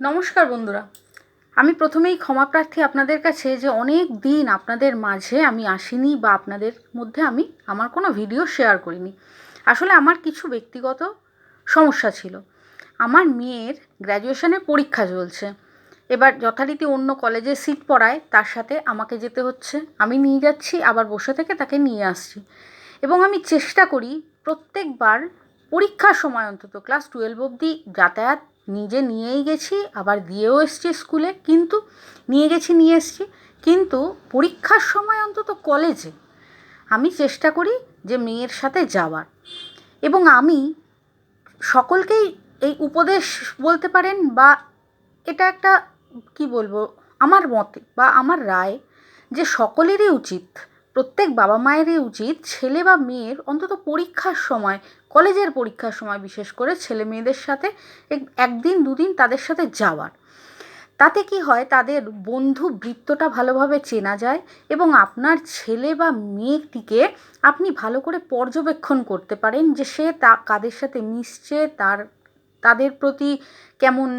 নমস্কার বন্ধুরা, আমি প্রথমেই ক্ষমা প্রার্থী আপনাদের কাছে যে অনেক দিন আপনাদের মাঝে আমি আসিনি বা আপনাদের মধ্যে আমি আমার কোনো ভিডিও শেয়ার করিনি। আসলে আমার কিছু ব্যক্তিগত সমস্যা ছিল। আমার মেয়ের গ্র্যাজুয়েশনের পরীক্ষা চলছে, এবার যথারীতি অন্য কলেজে সিট পড়ায় তার সাথে আমাকে যেতে হচ্ছে। আমি নিয়ে যাচ্ছি, আবার বসে থেকে তাকে নিয়ে আসছি, এবং আমি চেষ্টা করি প্রত্যেকবার পরীক্ষার সময় অন্তত ক্লাস 12 অবধি যাতায়াত নিজে নিয়েই গেছি, আবার দিয়েও এসছি স্কুলে, কিন্তু নিয়ে এসছি, কিন্তু পরীক্ষার সময় অন্তত কলেজে আমি চেষ্টা করি যে মেয়ের সাথে যাওয়ার। এবং আমি সকলকেই এই উপদেশ বলতে পারেন, বা এটা একটা কি বলবো, আমার মতে বা আমার রায়, যে সকলেরই উচিত, প্রত্যেক বাবা মায়েরই উচিত ছেলে বা মেয়ের অন্তত পরীক্ষার সময়, কলেজের পরীক্ষার সময় বিশেষ করে ছেলে মেয়েদের সাথে একদিন দুদিন তাদের সাথে যাওয়ার। তাতে কি হয়, তাদের বন্ধু বৃত্তটা ভালোভাবে চেনা যায়, এবং আপনার ছেলে বা মেয়েটিকে আপনি ভালো করে পর্যবেক্ষণ করতে পারেন যে সে কাদের সাথে মিশছে, তাদের প্রতি কেমন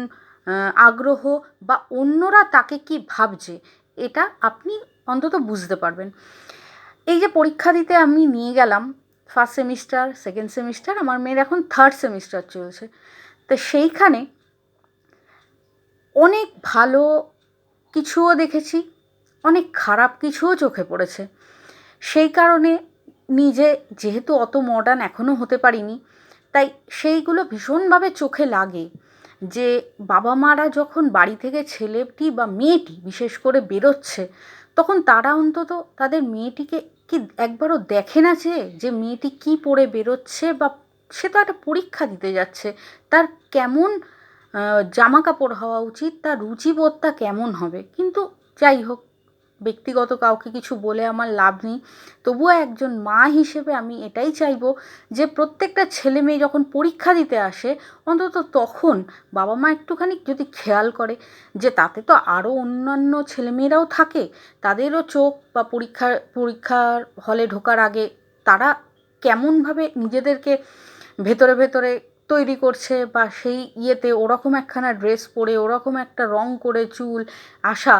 আগ্রহ, বা অন্যরা তাকে কি ভাবছে, এটা আপনি অন্তত বুঝতে পারবেন। এই যে পরীক্ষা দিতে আমি নিয়ে গেলাম, ফার্স্ট সেমিস্টার, সেকেন্ড সেমিস্টার, আমার মেয়ের এখন থার্ড সেমিস্টার চলছে, তো সেইখানে অনেক ভালো কিছুও দেখেছি, অনেক খারাপ কিছুও চোখে পড়েছে। সেই কারণে নিজে যেহেতু অত মডার্ন এখনও হতে পারিনি, তাই সেইগুলো ভীষণভাবে চোখে লাগে যে বাবা মারা যখন বাড়ি থেকে ছেলেটি বা মেয়েটি বিশেষ করে বেরোচ্ছে, তখন তারা অন্তত তাদের মেয়েটিকে কি একবারও দেখে না, যে মেয়েটি কী পরে বেরোচ্ছে, বা সে তো একটা পরীক্ষা দিতে যাচ্ছে, তার কেমন জামা কাপড় হওয়া উচিত, তার রুচিবোধটা কেমন হবে। কিন্তু যাই হোক, ব্যক্তিগত কাউকে কিছু বলে আমার লাভ নেই। তবুও একজন মা হিসেবে আমি এটাই চাইবো যে প্রত্যেকটা ছেলে মেয়ে যখন পরীক্ষা দিতে আসে, অন্তত তখন বাবা মা একটুখানি যদি খেয়াল করে যে তাতে তো আরও অন্যান্য ছেলেমেয়েরাও থাকে, তাদেরও চোখ বা পরীক্ষার হলে ঢোকার আগে তারা কেমনভাবে নিজেদেরকে ভেতরে ভেতরে তৈরি করছে, বা সেই ইয়েতে ওরকম একখানা ড্রেস পরে, ওরকম একটা রং করে চুল আসা,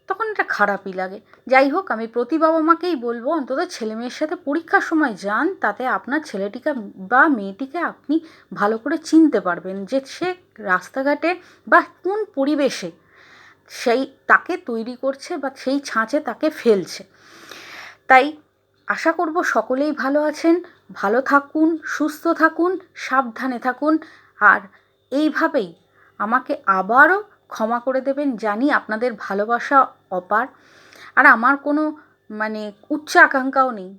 তখন এটা খারাপই লাগে। যাই হোক, আমি প্রতি বাবা মাকেই বলবো অন্তত ছেলে মেয়ের সাথে পরীক্ষার সময় যান, তাতে আপনার ছেলেটিকে বা মেয়েটিকে আপনি ভালো করে চিনতে পারবেন যে সে রাস্তাঘাটে বা কোন পরিবেশে সেই তাকে তৈরি করছে বা সেই ছাঁচে তাকে ফেলছে। তাই আশা করব সকলেই ভালো আছেন, ভালো থাকুন, সুস্থ থাকুন, সাবধানে থাকুন, আর এইভাবেই আমাকে আবারও ক্ষমা করে দেবেন। জানি আপনাদের ভালোবাসা অপার, আর আমার কোনো উচ্চ আকাঙ্ক্ষাও নেই।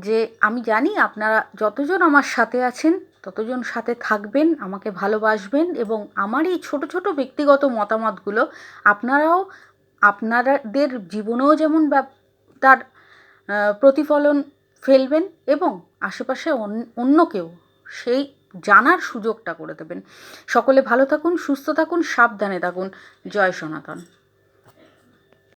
যে আমি জানি আপনারা যতজন আমার সাথে আছেন ততজন সাথে থাকবেন, আমাকে ভালোবাসবেন, এবং আমার এই ছোট ছোট ব্যক্তিগত মতামতগুলো আপনারাও আপনাদের জীবনেও যেমন তার প্রতিফলন ফেলবেন, এবং আশেপাশে অন্যকেও সেই জানার সুযোগটা করে দেবেন। সকলে ভালো থাকুন, সুস্থ থাকুন, সাবধানে থাকুন। জয় সনাতন।